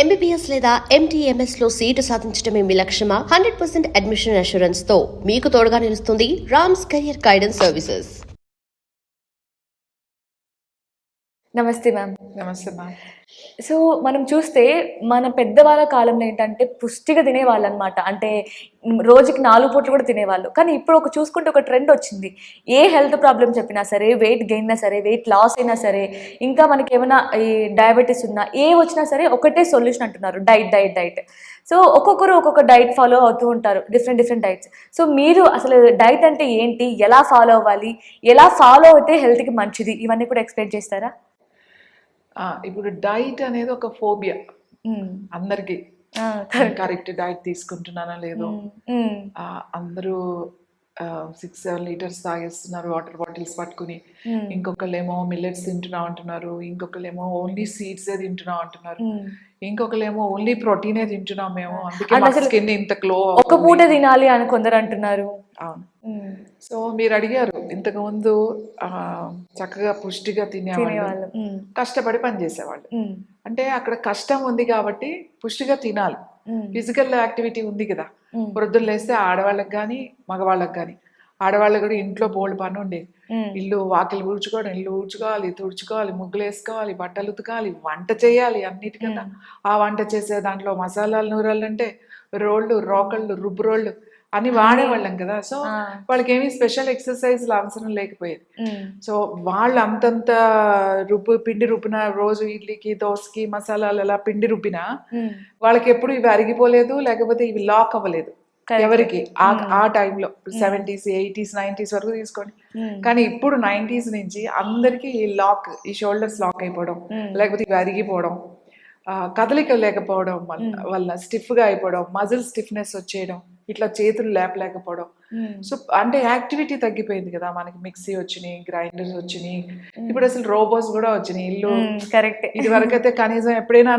MBBS లేదా MTMS లో seat సాధించడమే మీ లక్ష్యమా? 100% అడ్మిషన్ అష్యూరెన్స్ తో మీకు తోడుగా నిలుస్తుంది రామ్స్ కెరియర్ గైడెన్స్ సర్వీసెస్. నమస్తే మ్యామ్. నమస్తే మ్యామ్. సో మనం చూస్తే మన పెద్దవాళ్ళ కాలంలో ఏంటంటే పుష్టిగా తినేవాళ్ళు అనమాట. అంటే రోజుకి 4 పూటలు కూడా తినేవాళ్ళు. కానీ ఇప్పుడు చూసుకుంటే ఒక ట్రెండ్ వచ్చింది. ఏ హెల్త్ ప్రాబ్లమ్ చెప్పినా సరే, వెయిట్ గెయిన్ అయినా సరే, వెయిట్ లాస్ అయినా సరే, ఇంకా మనకి ఏమైనా ఈ డయాబెటీస్ ఉన్నా ఏ వచ్చినా సరే ఒకటే సొల్యూషన్ అంటున్నారు, డైట్. సో ఒక్కొక్కరు ఒక్కొక్క డైట్ ఫాలో అవుతూ ఉంటారు, డిఫరెంట్ డైట్స్. సో మీరు అసలు డైట్ అంటే ఏంటి, ఎలా ఫాలో అవ్వాలి, ఎలా ఫాలో అయితే హెల్త్కి మంచిది, ఇవన్నీ కూడా ఎక్స్ప్లెయిన్ చేస్తారా? ఇప్పుడు డైట్ అనేది ఒక ఫోబియా అందరికి. కరెక్ట్ డైట్ తీసుకుంటున్నానా లేదో, అందరూ 6-7 లీటర్స్ తాగేస్తున్నారు వాటర్ బాటిల్స్ పట్టుకుని. ఇంకొకళ్ళేమో మిల్లెట్స్ తింటున్నాం అంటున్నారు, ఇంకొకళ్ళేమో ఓన్లీ సీడ్సే తింటున్నాం అంటున్నారు, ఇంకొకళ్ళేమో ఓన్లీ ప్రోటీనే తింటున్నాం మేము, అందుకే మా స్కిన్ ఇంత గ్లో. ఒక పూట తినాలి అని కొందరు అంటున్నారు. అవును. సో మీరు అడిగారు, ఇంతకు ముందు చక్కగా పుష్టిగా తినేవాళ్ళు, కష్టపడి పనిచేసేవాళ్ళు. అంటే అక్కడ కష్టం ఉంది కాబట్టి పుష్టిగా తినాలి. ఫిజికల్ యాక్టివిటీ ఉంది కదా, పొద్దున్న లేస్తే ఆడవాళ్ళకి కానీ మగవాళ్ళకి కానీ. ఆడవాళ్ళకి కూడా ఇంట్లో బోల్డ్ పని ఉండేది. ఇల్లు వాకిలు ఊడ్చుకోవాలి, తుడుచుకోవాలి, ముగ్గులు వేసుకోవాలి, బట్టలు ఉతకాలి, వంట చేయాలి. అన్నిటికన్నా ఆ వంట చేసే దాంట్లో మసాలాలు నూరాలంటే రోళ్ళు, రోకళ్ళు, రుబ్బు రోళ్ళు అని వాడేవాళ్ళం కదా. సో వాళ్ళకి ఏమి స్పెషల్ ఎక్సర్సైజ్లు అవసరం లేకపోయేది. సో వాళ్ళు అంతంత పిండి రుబ్బిన, రోజు ఇడ్లీకి దోసకి మసాలాలు అలా పిండి రుబ్బినా వాళ్ళకి ఎప్పుడు ఇవి అరిగిపోలేదు, లేకపోతే ఇవి లాక్ అవ్వలేదు ఎవరికి. ఆ టైంలో 70s, 80s, 90s వరకు తీసుకోండి. కానీ ఇప్పుడు 90s నుంచి అందరికి ఈ షోల్డర్స్ లాక్ అయిపోవడం, లేకపోతే ఇవి అరిగిపోవడం, కదలిక లేకపోవడం వల్ల స్టిఫ్గా అయిపోవడం, మజిల్ స్టిఫ్నెస్ వచ్చేయడం, ఇట్లా చేతులు లేపలేకపోవడం. సో అంటే యాక్టివిటీ తగ్గిపోయింది కదా. మనకి మిక్సీ వచ్చినాయి, గ్రైండర్స్ వచ్చినాయి, ఇప్పుడు అసలు రోబోస్ కూడా వచ్చినాయి. ఇల్లు కరెక్ట్. ఇది వరకు అయితే కనీసం ఎప్పుడైనా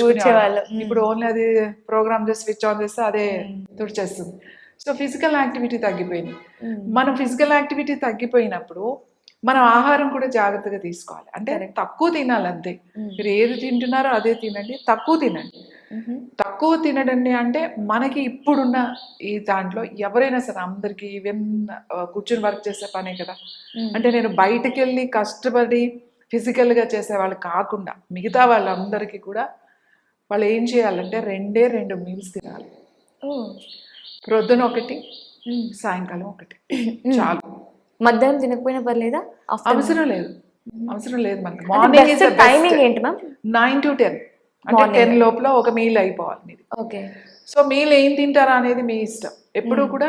తుడిచేవాళ్ళు. ఇప్పుడు ఓన్లీ అది ప్రోగ్రామ్ చేసి స్విచ్ ఆన్ చేస్తే అదే తుడిచేస్తుంది. సో ఫిజికల్ యాక్టివిటీ తగ్గిపోయింది. మనం ఫిజికల్ యాక్టివిటీ తగ్గిపోయినప్పుడు మనం ఆహారం కూడా జాగ్రత్తగా తీసుకోవాలి. అంటే తక్కువ తినాలి అంతే. మీరు ఏది తింటున్నారో అదే తినండి, తక్కువ తినండి. తక్కువ తినడండి అంటే మనకి ఇప్పుడున్న ఈ దాంట్లో ఎవరైనా సరే అందరికి ఈవెన్ కూర్చుని వర్క్ చేసే పనే కదా. అంటే నేను బయటకు వెళ్ళి కష్టపడి ఫిజికల్గా చేసే వాళ్ళు కాకుండా మిగతా వాళ్ళందరికీ కూడా వాళ్ళు ఏం చేయాలంటే 2 మీల్స్ తినాలి. ప్రొద్దున ఒకటి, సాయంకాలం ఒకటి చాలు. మధ్యాహ్నం తినకపోయినా పర్లేదా? అవసరం లేదు మనకి. మార్నింగ్ టైమింగ్ ఏంటి మ్యామ్? 9 to 10, అంటే 10 లోపల ఒక మీల్ అయిపోవాలి మీది. ఓకే. సో మీల్ ఏం తింటారా అనేది మీ ఇష్టం. ఎప్పుడు కూడా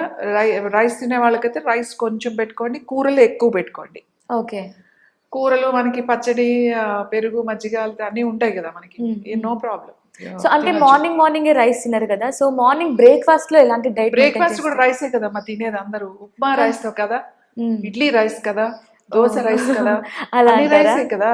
రైస్ తినే వాళ్ళకైతే రైస్ కొంచెం పెట్టుకోండి, కూరలు ఎక్కువ పెట్టుకోండి. ఓకే. కూరలు మనకి పచ్చడి, పెరుగు, మజ్జిగ అన్నీ ఉంటాయి కదా మనకి, నో ప్రాబ్లం. సో అంటే మార్నింగ్ రైస్ తిన్నారు కదా, సో మార్నింగ్ బ్రేక్ఫాస్ట్ లో ఎలాంటి డైట్? బ్రేక్ఫాస్ట్ కూడా రైసే కదా మా తినేది అందరూ. ఉప్మా రైస్ తో కదా, ఇడ్లీ రైస్ కదా, దోశ రైస్ కదా, అన్ని రైసే కదా.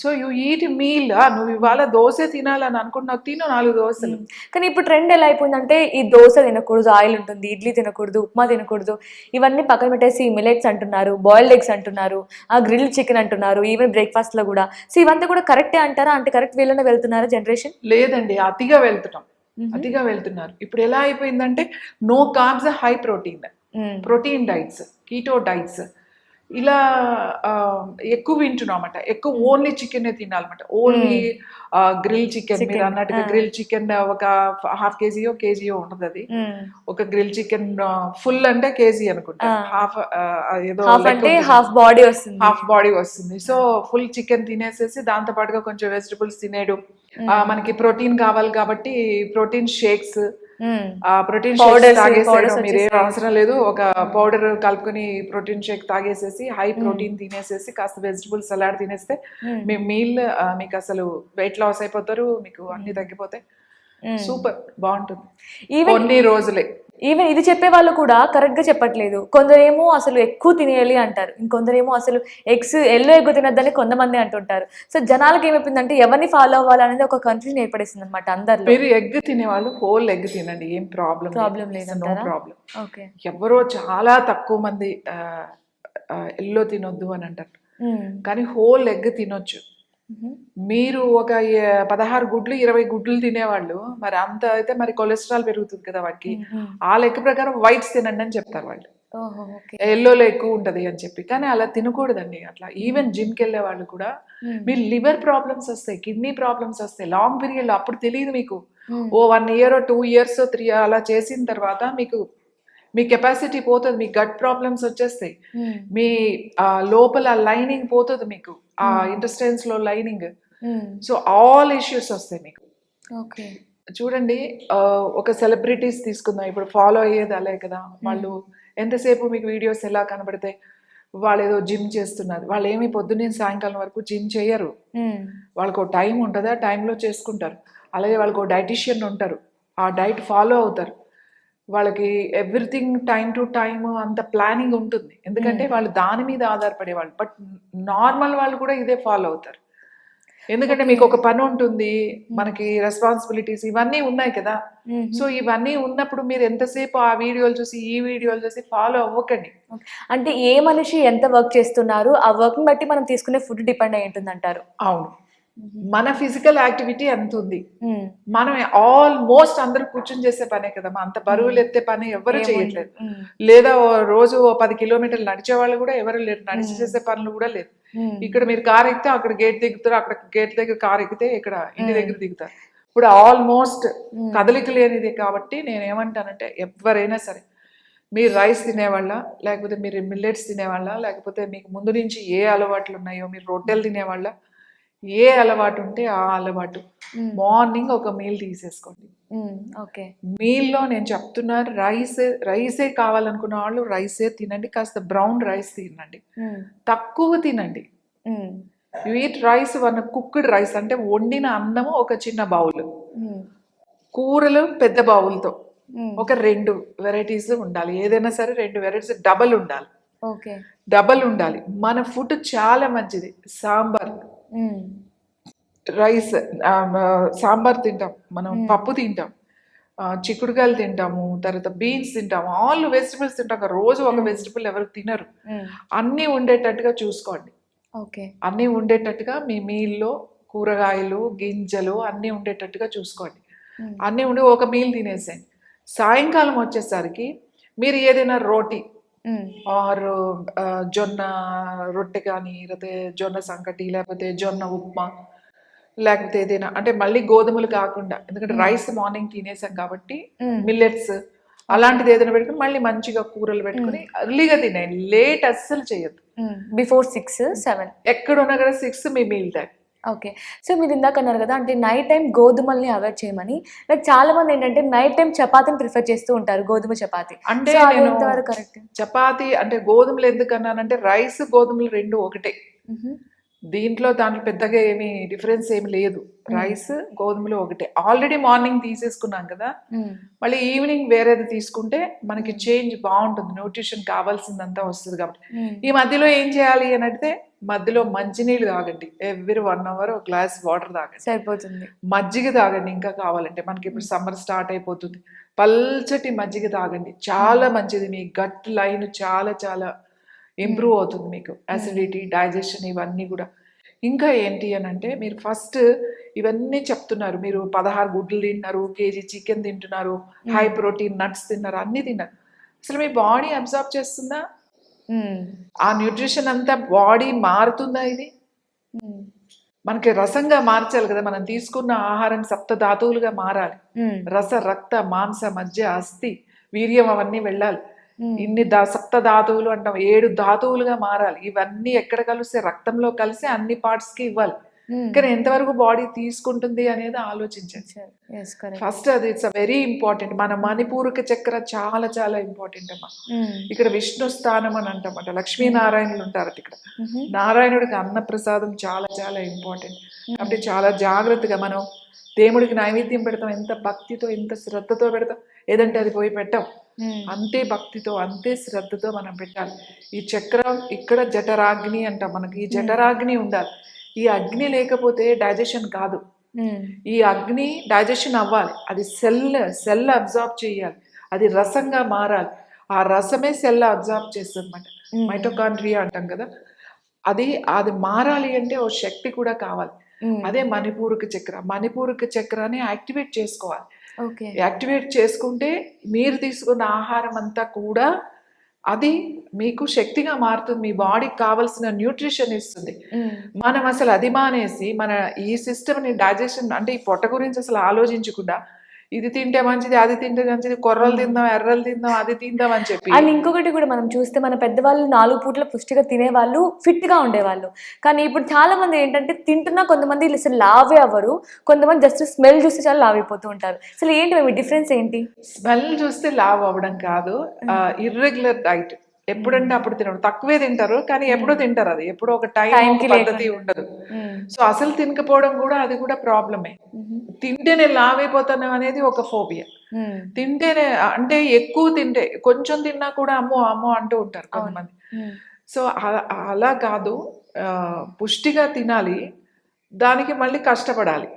So you eat meal. నువ్వు ఇవాళ దోశ తినాలని అనుకుంటున్నావు, తిను 4 దోశలు. కానీ ఇప్పుడు ట్రెండ్ ఎలా అయిపోయిందంటే ఈ దోశ తినకూడదు, ఆయిల్ ఉంటుంది, ఇడ్లీ తినకూడదు, ఉప్మా తినకూడదు, ఇవన్నీ పక్కన పెట్టేసి మిల్లెట్స్ అంటున్నారు, బాయిల్డ్ ఎగ్స్ అంటున్నారు, గ్రిల్ చికెన్ అంటున్నారు, ఈవెన్ బ్రేక్ఫాస్ట్ లో కూడా. సో ఇవంతా కూడా కరెక్టే అంటారా? అంటే కరెక్ట్ వేలోనే వెళ్తున్నారా జనరేషన్? లేదండి, అతిగా వెళ్తున్నారు. ఇప్పుడు ఎలా అయిపోయిందంటే no carbs, high protein diets, keto diets ఇలా ఎక్కువ వింటున్నాం అన్నమాట. ఎక్కువ ఓన్లీ చికెన్ తినాలన్నమాట. ఓన్లీ గ్రిల్ చికెన్, మీరు అన్నట్టుగా గ్రిల్ చికెన్ ఒక 1/2 kg ఉంటుంది. అది ఒక గ్రిల్ చికెన్ ఫుల్ అంటే కేజీ అనుకుంటా, హాఫ్ ఏదో హాఫ్ బాడీ వస్తుంది. సో ఫుల్ చికెన్ తినేసేసి దాంతో పాటుగా కొంచెం వెజిటబుల్స్ తినేయడం. మనకి ప్రోటీన్ కావాలి కాబట్టి ప్రోటీన్ షేక్స్, ప్రోటీన్ షేక్స్ తాగేసేయడం. మీరేం అవసరం లేదు, ఒక పౌడర్ కలుపుకొని ప్రోటీన్ షేక్ తాగేసేసి హై ప్రోటీన్ తినేసేసి కాస్త వెజిటబుల్ సలాడ్ తినేస్తే మీ మీల్ మీకు అసలు వెయిట్ లాస్ అయిపోతారు, మీకు అన్ని తగ్గిపోతాయి. సూపర్, బాగుంటుంది కొన్ని రోజులే. ఈవెన్ ఇది చెప్పే వాళ్ళు కూడా కరెక్ట్ గా చెప్పట్లేదు. కొందరేమో అసలు ఎక్కువ తినేయాలి అంటారు, ఇంకొందరేమో అసలు ఎల్లో ఎగ్ తినద్దని కొంతమంది అంటుంటారు. సో జనాలకి ఏమైపోయిందంటే ఎవరిని ఫాలో అవ్వాలనేది ఒక కన్ఫ్యూజన్ ఏర్పడేసింది అనమాట అందరిలో. మీరు ఎగ్ తినేవాళ్ళు హోల్ ఎగ్ తినండి, ఏం ప్రాబ్లం లేదు, నో ప్రాబ్లం. ఎవరో చాలా తక్కువ మంది ఎల్లో తినొద్దు అని అంటారు, కానీ హోల్ ఎగ్ తినొచ్చు. మీరు ఒక 16 గుడ్లు 20 గుడ్లు తినేవాళ్ళు మరి అంత అయితే మరి కొలెస్ట్రాల్ పెరుగుతుంది కదా వాటికి. ఆ లెక్క ప్రకారం వైట్స్ తినండి అని చెప్తారు వాళ్ళు. ఓహో! ఓకే. ఎల్లోలో ఎక్కువ ఉంటది అని చెప్పి. కానీ అలా తినకూడదండి అట్లా. ఈవెన్ జిమ్‌కి వెళ్ళే వాళ్ళు కూడా మీరు లివర్ ప్రాబ్లమ్స్ వస్తాయి, కిడ్నీ ప్రాబ్లమ్స్ వస్తాయి లాంగ్ పీరియడ్‌లో. అప్పుడు తెలియదు మీకు. ఓ 1 ఇయర్ 2 ఇయర్స్ 3 అలా చేసిన తర్వాత మీకు మీ కెపాసిటీ పోతుంది, మీ గట్ ప్రాబ్లమ్స్ వచ్చేస్తాయి, మీ లోపల లైనింగ్ పోతుంది మీకు, ఆ ఇంటెస్టైన్స్ లో లైనింగ్. సో ఆల్ ఇష్యూస్ వస్తాయి మీకు. ఓకే. చూడండి, ఒక సెలబ్రిటీస్ తీసుకుందాం, ఇప్పుడు ఫాలో అయ్యేది అలే కదా. వాళ్ళు ఎంతసేపు మీకు వీడియోస్ ఎలా కనబడతాయి, వాళ్ళు ఏదో జిమ్ చేస్తున్నారు. వాళ్ళు ఏమి పొద్దున్నే సాయంకాలం వరకు జిమ్ చేయరు. వాళ్ళకు టైం ఉంటుంది, ఆ టైంలో చేసుకుంటారు. అలాగే వాళ్ళకు డైటీషియన్ ఉంటారు, ఆ డైట్ ఫాలో అవుతారు. వాళ్ళకి ఎవ్రీథింగ్ టైం టు టైం అంత ప్లానింగ్ ఉంటుంది, ఎందుకంటే వాళ్ళు దాని మీద ఆధారపడేవాళ్ళు. బట్ నార్మల్ వాళ్ళు కూడా ఇదే ఫాలో అవుతారు, ఎందుకంటే మీకు ఒక పని ఉంటుంది, మనకి రెస్పాన్సిబిలిటీస్ ఇవన్నీ ఉన్నాయి కదా. సో ఇవన్నీ ఉన్నప్పుడు మీరు ఎంతసేపు ఆ వీడియోలు చూసి ఈ వీడియోలు చూసి ఫాలో అవ్వకండి. అంటే ఏ మనిషి ఎంత వర్క్ చేస్తున్నారు, ఆ వర్క్ బట్టి మనం తీసుకునే ఫుడ్ డిపెండ్ అయి ఉంటుంది అంటారు. అవును, మన ఫిజికల్ యాక్టివిటీ ఎంత ఉంది. మనం ఆల్మోస్ట్ అందరూ కూర్చొని చేసే పనే కదా, అంత బరువులు ఎత్తే పని ఎవరు చేయట్లేదు. లేదా రోజు 10 కిలోమీటర్లు నడిచే వాళ్ళు కూడా ఎవరు లేరు, నడిచి చేసే పనులు కూడా లేదు. ఇక్కడ మీరు కార్ ఎక్కితే అక్కడ గేట్ దిగుతారు, అక్కడ గేట్ దగ్గర కార్ ఎక్కితే ఇక్కడ ఇంటి దగ్గర దిగుతారు. ఇప్పుడు ఆల్మోస్ట్ కదలిక లేనిది కాబట్టి నేను ఏమంటానంటే, ఎవరైనా సరే మీరు రైస్ తినేవాళ్ళ, లేకపోతే మీరు మిల్లెట్స్ తినేవాళ్ళ, లేకపోతే మీకు ముందు నుంచి ఏ అలవాట్లు ఉన్నాయో, మీరు రొట్టెలు తినేవాళ్ళ, ఏ అలవాటు ఉంటే ఆ అలవాటు మార్నింగ్ ఒక మీల్ తీసేసుకోండి. ఓకే. మీల్లో నేను చెప్తున్నా, రైసే కావాలనుకున్న వాళ్ళు రైసే తినండి, కాస్త బ్రౌన్ రైస్ తినండి, తక్కువ తినండి. You eat rice, one cooked rice అంటే వండిన అన్నము ఒక చిన్న బౌల్, కూరలు పెద్ద బౌల్తో ఒక 2 వెరైటీస్ ఉండాలి. ఏదైనా సరే 2 వెరైటీస్ డబల్ ఉండాలి. ఓకే. డబల్ ఉండాలి. మన ఫుడ్ చాలా మంచిది. సాంబార్, రైస్, సాంబార్ తింటాం మనం, పప్పు తింటాం, చిక్కుడుకాయలు తింటాము, తర్వాత బీన్స్ తింటాము, ఆల్ వెజిటబుల్స్ తింటాం. రోజు ఒక వెజిటబుల్ ఎవరు తినరు. అన్నీ ఉండేటట్టుగా చూసుకోండి. ఓకే. అన్నీ ఉండేటట్టుగా మీ మీల్లో కూరగాయలు గింజలు అన్నీ ఉండేటట్టుగా చూసుకోండి. అన్నీ ఉండి ఒక మీల్ తినేసేయండి. సాయంకాలం వచ్చేసరికి మీరు ఏదైనా రోటీ ఆర్ జొన్న రొట్టె కానీ, లేకపోతే జొన్న సంకటి, లేకపోతే జొన్న ఉప్మా, లేకపోతే ఏదైనా అంటే మళ్ళీ గోధుమలు కాకుండా, ఎందుకంటే రైస్ మార్నింగ్ తినేసాం కాబట్టి మిల్లెట్స్ అలాంటిది ఏదైనా పెట్టుకుని మళ్ళీ మంచిగా కూరలు పెట్టుకుని ఎర్లీగా తినేయండి. లేట్ అస్సలు చేయొద్దు. బిఫోర్ 6, 7 ఎక్కడున్నా కదా 6 మీ మీల్ టైం. ఓకే. సో మీరు ఇందాక అన్నారు కదా, అంటే నైట్ టైం గోధుమల్ని అవాయిడ్ చేయమని. లైక్ చాలా మంది ఏంటంటే నైట్ టైం చపాతీని ప్రిఫర్ చేస్తూ ఉంటారు, గోధుమ చపాతీ. అంటే సో అది నేను ఎంతవరకు కరెక్ట్? చపాతీ అంటే గోధుమలు ఎందుకన్నానంటే, రైస్ గోధుమలు 2 ఒకటే, దీంట్లో దాంట్లో పెద్దగా ఏమి డిఫరెన్స్ ఏమి లేదు. రైస్ గోధుమలు ఒకటే. ఆల్రెడీ మార్నింగ్ తీసేసుకున్నాం కదా, మళ్ళీ ఈవినింగ్ వేరేది తీసుకుంటే మనకి చేంజ్ బాగుంటుంది, న్యూట్రిషన్ కావాల్సిందంతా వస్తుంది కాబట్టి. ఈ మధ్యలో ఏం చేయాలి అని అంటే, మధ్యలో మంచినీళ్ళు తాగండి. ఎవ్రీ 1 అవర్ ఒక గ్లాస్ వాటర్ తాగండి, సరిపోతుంది. మజ్జిగ తాగండి ఇంకా కావాలంటే, మనకి ఇప్పుడు సమ్మర్ స్టార్ట్ అయిపోతుంది, పల్చటి మజ్జిగ తాగండి, చాలా మంచిది. మీ గట్ లైన్ చాలా చాలా ఇంప్రూవ్ అవుతుంది, మీకు అసిడిటీ, డైజెషన్ ఇవన్నీ కూడా. ఇంకా ఏంటి అని అంటే, మీరు ఫస్ట్ ఇవన్నీ చెప్తున్నారు, మీరు 16 గుడ్లు తింటున్నారు, కేజీ చికెన్ తింటున్నారు, హై ప్రోటీన్ నట్స్ తిన్నారు, అన్నీ తిన్నారు. అసలు మీ బాడీ అబ్జర్వ్ చేస్తుందా? ఆ న్యూట్రిషన్ అంతా బాడీ మారుతుందా? ఇది మనకి రసంగా మార్చాలి కదా, మనం తీసుకున్న ఆహారం సప్త ధాతువులుగా మారాలి. రస, రక్త, మాంస, మజ్జ, అస్థి, వీర్యం అవన్నీ వెళ్ళాలి. ఇన్ని సప్త ధాతువులు అంటాం, 7 ధాతువులుగా మారాలి. ఇవన్నీ ఎక్కడ కలిస్తే రక్తంలో కలిసి అన్ని పార్ట్స్ కి ఇవ్వాలి. కానీ ఎంతవరకు బాడీ తీసుకుంటుంది అనేది ఆలోచించండి ఫస్ట్. అది ఇట్స్ వెరీ ఇంపార్టెంట్. మన మణిపూరక చక్ర చాలా చాలా ఇంపార్టెంట్ అమ్మా. ఇక్కడ విష్ణు స్థానం అని అంటామట, లక్ష్మీనారాయణులు ఉంటారట ఇక్కడ. నారాయణుడికి అన్న ప్రసాదం చాలా చాలా ఇంపార్టెంట్. కాబట్టి చాలా జాగ్రత్తగా మనం దేవుడికి నైవేద్యం పెడతాం, ఎంత భక్తితో ఎంత శ్రద్ధతో పెడతాం. ఏదంటే అది పోయి పెట్టాం, అంతే భక్తితో అంతే శ్రద్ధతో మనం పెట్టాలి. ఈ చక్రం ఇక్కడ జఠరాగ్ని అంటాం, మనకి ఈ జఠరాగ్ని ఉండాలి. ఈ అగ్ని లేకపోతే డైజెషన్ కాదు. ఈ అగ్ని డైజెషన్ అవ్వాలి, అది సెల్ అబ్జార్బ్ చేయాలి, అది రసంగా మారాలి. ఆ రసమే సెల్ అబ్జార్బ్ చేస్తుంది అన్నమాట, మైటోకాండ్రియా అంటాం కదా. అది అది మారాలి అంటే ఓ శక్తి కూడా కావాలి. అదే మణిపూరక చక్ర. మణిపూరక చక్రాన్ని యాక్టివేట్ చేసుకోవాలి. ఓకే. యాక్టివేట్ చేసుకుంటే మీరు తీసుకున్న ఆహారం అంతా కూడా అది మీకు శక్తిగా మారుతుంది. మీ బాడీకి కావాల్సిన న్యూట్రిషన్ ఇస్తుంది. మనం అసలు అది మానేసి మన ఈ సిస్టమ్ని డైజెషన్ అంటే ఈ పొట్ట గురించి అసలు ఆలోచించకుండా ఇది తింటే మంచిది, అది తింటే మంచిది, కొర్రలు తిందాం, ఎర్రలు తిందాం, అది తిందాం అని చెప్పి. అండ్ ఇంకొకటి కూడా మనం చూస్తే మన పెద్దవాళ్ళు 4 పూట్ల పుష్టిగా తినేవాళ్ళు, ఫిట్గా ఉండేవాళ్ళు. కానీ ఇప్పుడు చాలా మంది ఏంటంటే తింటున్నా కొంతమంది అసలు లావే అవ్వరు, కొంతమంది జస్ట్ స్మెల్ చూస్తే చాలా లావ్ అయిపోతూ ఉంటారు. అసలు ఏంటి మీ డిఫరెన్స్ ఏంటి? స్మెల్ చూస్తే లావ్ అవ్వడం కాదు, ఇర్రెగ్యులర్ డైట్. ఎప్పుడంటే అప్పుడు తినరు, తక్కువే తింటారు కానీ ఎప్పుడో తింటారు. అది ఎప్పుడో ఒక టైం పద్ధతి ఉండదు. సో అసలు తినకపోవడం కూడా అది కూడా ప్రాబ్లమే. తింటేనే లావ్ అయిపోతాను అనేది ఒక ఫోబియా. తింటేనే అంటే ఎక్కువ తింటే కొంచెం తిన్నా కూడా అమ్మో అమ్మో అంటూ ఉంటారు కొంతమంది. సో అలా కాదు, పుష్టిగా తినాలి, దానికి మళ్ళీ కష్టపడాలి.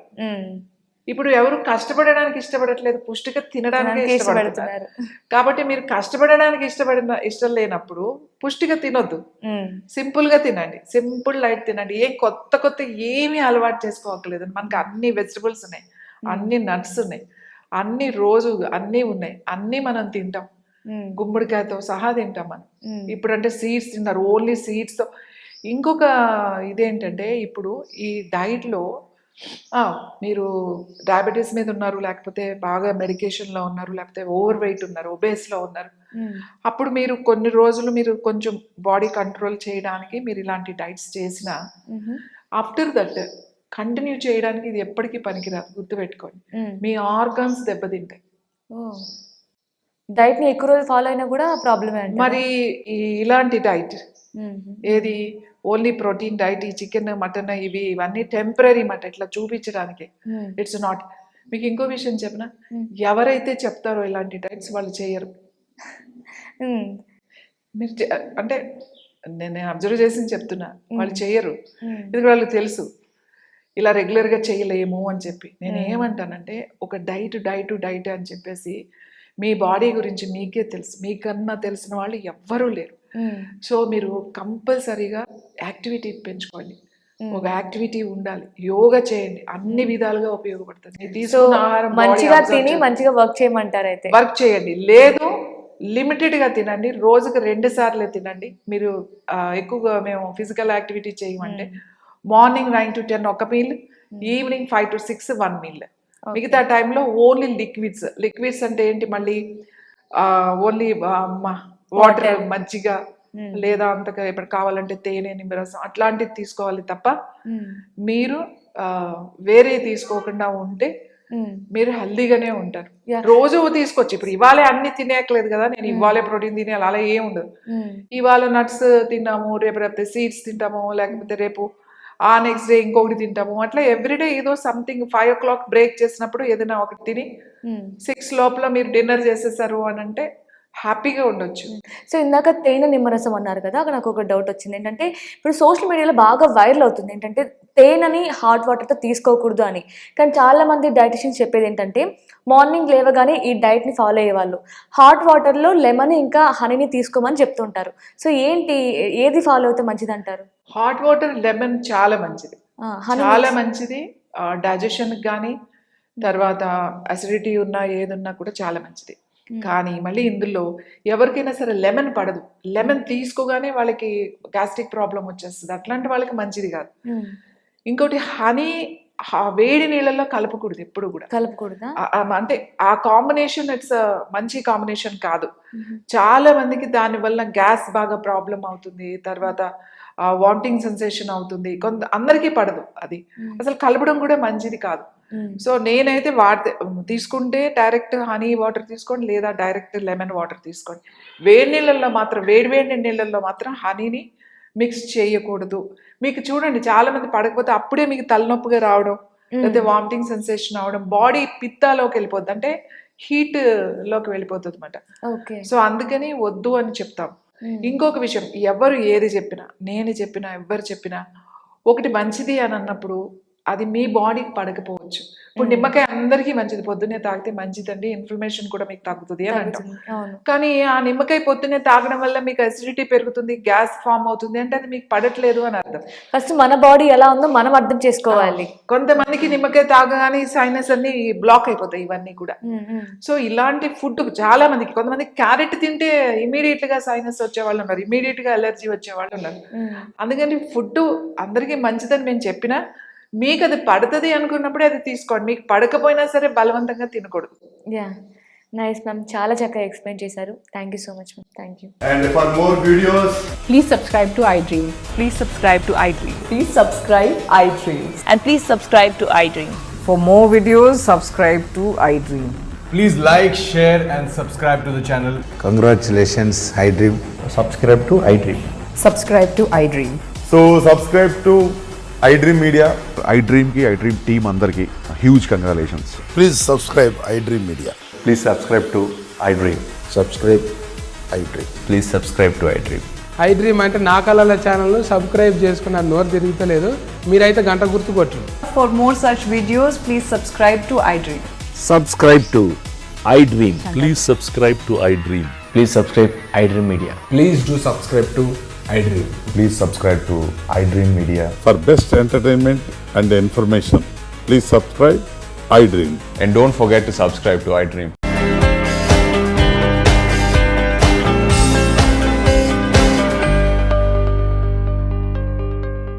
ఇప్పుడు ఎవరు కష్టపడడానికి ఇష్టపడట్లేదు, పుష్టిగా తినడానికి ఇష్టపడుతున్నారు. కాబట్టి మీరు కష్టపడడానికి ఇష్టం లేనప్పుడు పుష్టిగా తినొద్దు, సింపుల్ గా తినండి, సింపుల్ లైట్ తినండి. ఏం కొత్త ఏమీ అలవాటు చేసుకోవట్లేదు. మనకి అన్ని వెజిటబుల్స్ ఉన్నాయి, అన్ని నట్స్ ఉన్నాయి, అన్ని రోజు అన్నీ ఉన్నాయి, అన్నీ మనం తింటాం. గుమ్మడికాయతో సహా తింటాం మనం. ఇప్పుడంటే సీడ్స్ తిన్నారు, ఓన్లీ సీడ్స్తో. ఇంకొక ఇదేంటంటే ఇప్పుడు ఈ డైట్లో మీరు డయాబెటీస్ మీద ఉన్నారు, లేకపోతే బాగా మెడికేషన్లో ఉన్నారు, లేకపోతే ఓవర్ వెయిట్ ఉన్నారు, ఒబేస్లో ఉన్నారు, అప్పుడు మీరు కొన్ని రోజులు మీరు కొంచెం బాడీ కంట్రోల్ చేయడానికి మీరు ఇలాంటి డైట్స్ చేసినా ఆఫ్టర్ దట్ కంటిన్యూ చేయడానికి ఇది ఎప్పటికీ పనికిరాదు, గుర్తుపెట్టుకోండి. మీ ఆర్గాన్స్ దెబ్బతింటాయి. డైట్ని ఎక్కువ రోజులు ఫాలో అయినా కూడా ప్రాబ్లమే. మరి ఇలాంటి డైట్ ఏది ఓన్లీ ప్రోటీన్ డైట్, ఈ చికెన్ మటన్ ఇవన్నీ టెంపరీ మాట, ఇట్లా చూపించడానికి. It's not. మీకు ఇంకో విషయం చెప్పనా, ఎవరైతే చెప్తారో ఇలాంటి డైట్స్ వాళ్ళు చేయరు. మీరు అంటే నేను అబ్జర్వ్ చేసి చెప్తున్నా, వాళ్ళు చేయరు. ఇది వాళ్ళకి తెలుసు ఇలా రెగ్యులర్గా చేయలేము అని చెప్పి. నేను ఏమంటానంటే ఒక డైట్ అని చెప్పేసి మీ బాడీ గురించి మీకే తెలుసు, మీకన్నా తెలిసిన వాళ్ళు ఎవ్వరూ లేరు. సో మీరు కంపల్సరీగా యాక్టివిటీ పెంచుకోండి, ఒక యాక్టివిటీ ఉండాలి, యోగా చేయండి, అన్ని విధాలుగా ఉపయోగపడుతుంది. తీసుకున్న ఆహారం మంచిగా తిని మంచిగా వర్క్ చేయమంటారు. అయితే వర్క్ చేయండి, లేదు లిమిటెడ్గా తినండి, రోజుకు 2 సార్లే తినండి. మీరు ఎక్కువగా మేము ఫిజికల్ యాక్టివిటీ చేయమంటే మార్నింగ్ 9 to 10 ఒక మీల్, ఈవినింగ్ 5 to 6 1 మీల్. మిగతా టైంలో ఓన్లీ లిక్విడ్స్ అంటే ఏంటి, మళ్ళీ ఓన్లీ వాటర్, మజ్జిగ, లేదా అంతగా ఇప్పుడు కావాలంటే తేనె, నిమ్మరసం అట్లాంటివి తీసుకోవాలి తప్ప మీరు వేరే తీసుకోకుండా ఉంటే మీరు హెల్దీగానే ఉంటారు. రోజు తీసుకోవచ్చు. ఇప్పుడు ఇవాళే అన్ని తినేయట్లేదు కదా, నేను ఇవాళే ప్రోటీన్ తినేయాలి అలా ఏం ఉండదు. ఇవాళ నట్స్ తిన్నాము, రేపు సీడ్స్ తింటాము, లేకపోతే రేపు నెక్స్ట్ డే ఇంకొకటి తింటాము, అట్లా ఎవ్రీడే ఏదో సంథింగ్. 5 o'clock బ్రేక్ చేసినప్పుడు ఏదైనా ఒకటి తిని 6 లోపల మీరు డిన్నర్ చేసేసారు అని అంటే హ్యాపీగా ఉండొచ్చు. సో ఇందాక తేనె నిమ్మరసం అన్నారు కదా, అక్కడ నాకు ఒక డౌట్ వచ్చింది. ఏంటంటే ఇప్పుడు సోషల్ మీడియాలో బాగా వైరల్ అవుతుంది ఏంటంటే తేనెని హాట్ వాటర్తో తీసుకోకూడదు అని. కానీ చాలామంది డైటిషియన్స్ చెప్పేది ఏంటంటే మార్నింగ్ లేవగానే ఈ డైట్ని ఫాలో అయ్యేవాళ్ళు హాట్ వాటర్లో లెమన్ ఇంకా హనీని తీసుకోమని చెప్తుంటారు. సో ఏంటి, ఏది ఫాలో అయితే మంచిది అంటారు? హాట్ వాటర్, లెమన్ చాలా మంచిది, చాలా మంచిది. డైజెషన్కి కానీ, తర్వాత అసిడిటీ ఉన్నా ఏదున్నా కూడా చాలా మంచిది. కానీ మళ్ళీ ఇందులో ఎవరికైనా సరే లెమన్ పడదు, లెమన్ తీసుకోగానే వాళ్ళకి గ్యాస్ట్రిక్ ప్రాబ్లం వచ్చేస్తుంది, అట్లాంటి వాళ్ళకి మంచిది కాదు. ఇంకోటి హనీ వేడి నీళ్ళల్లో కలపకూడదు, ఎప్పుడు కూడా కలపకూడదు. అంటే ఆ కాంబినేషన్ ఇట్స్ మంచి కాంబినేషన్ కాదు. చాలా మందికి దానివల్ల గ్యాస్ బాగా ప్రాబ్లం అవుతుంది, తర్వాత వామిటింగ్ సెన్సేషన్ అవుతుంది, అందరికీ పడదు అది. అసలు కలపడం కూడా మంచిది కాదు. సో నేనైతే తీసుకుంటే డైరెక్ట్ హనీ వాటర్ తీసుకోండి, లేదా డైరెక్ట్ లెమన్ వాటర్ తీసుకోండి. వేడి నీళ్ళల్లో మాత్రం, వేడి నీళ్ళల్లో మాత్రం హనీని మిక్స్ చేయకూడదు. మీకు చూడండి చాలా మంది పడకపోతే అప్పుడే మీకు తలనొప్పిగా రావడం, లేకపోతే వామిటింగ్ సెన్సేషన్ అవడం, బాడీ పిత్తాలోకి వెళ్ళిపోద్ది, అంటే హీట్ లోకి వెళ్ళిపోతుంది అనమాట. సో అందుకని వద్దు అని చెప్తాం. ఇంకొక విషయం, ఎవరు ఏది చెప్పినా, నేను చెప్పినా, ఎవరు చెప్పినా ఒకటి మంచిది అని అన్నప్పుడు అది మీ బాడీకి పడకపోవచ్చు. ఇప్పుడు నిమ్మకాయ అందరికీ మంచిది, పొద్దున్నే తాగితే మంచిదండి, ఇన్ఫ్లమేషన్ కూడా మీకు తగ్గుతుంది అని అంటాం. అవును. కానీ ఆ నిమ్మకాయ పొద్దున్నే తాగడం వల్ల మీకు అసిడిటీ పెరుగుతుంది, గ్యాస్ ఫామ్ అవుతుంది అంటే అది మీకు పడట్లేదు అని అర్థం. ఫస్ట్ మన బాడీ ఎలా ఉందో మనం అర్థం చేసుకోవాలి. కొంతమందికి నిమ్మకాయ తాగగానే సైనస్ అన్ని బ్లాక్ అయిపోతాయి ఇవన్నీ కూడా. సో ఇలాంటి ఫుడ్ చాలా మందికి, కొంతమంది క్యారెట్ తింటే ఇమీడియట్ గా సైనస్ వచ్చే వాళ్ళు ఉన్నారు, ఇమీడియట్ గా అలర్జీ వచ్చే వాళ్ళు ఉన్నారు. అందుకని ఫుడ్ అందరికీ మంచిదని మేము చెప్పినా మీకు అది పడుతుంది అనుకున్నప్పుడే అది తీసుకోండి, మీకు పడకపోయినా సరే బలవంతంగా తినకూడదు. యా, నైస్ మ్యామ్, చాలా చక్కగా ఎక్స్ప్లెయిన్ చేశారు. Thank you so much ma'am. Thank you. And for more videos, Please subscribe to iDream. Please subscribe to iDream. Please subscribe iDream. And please subscribe to iDream. For more videos, subscribe to iDream. please like, share and subscribe to the channel. Congratulations, iDream. Subscribe to iDream. Subscribe to iDream. So subscribe to iDream Media. iDream ki iDream team అందరికి huge congratulations. Please subscribe iDream Media. Please subscribe to iDream. Subscribe iDream. Please subscribe to iDream. iDream అంటే నా కళల channel subscribe చేసుకున్న నోరు తిరుగుతలేదు, మీరైతే గంట గుర్తు కొట్టండి. For more such videos, please subscribe to iDream. Subscribe to iDream. Please subscribe to iDream. Please subscribe iDream Media. Please do subscribe to iDream. Please subscribe to iDream Media. For best entertainment and information, please subscribe iDream. And don't forget to subscribe to iDream.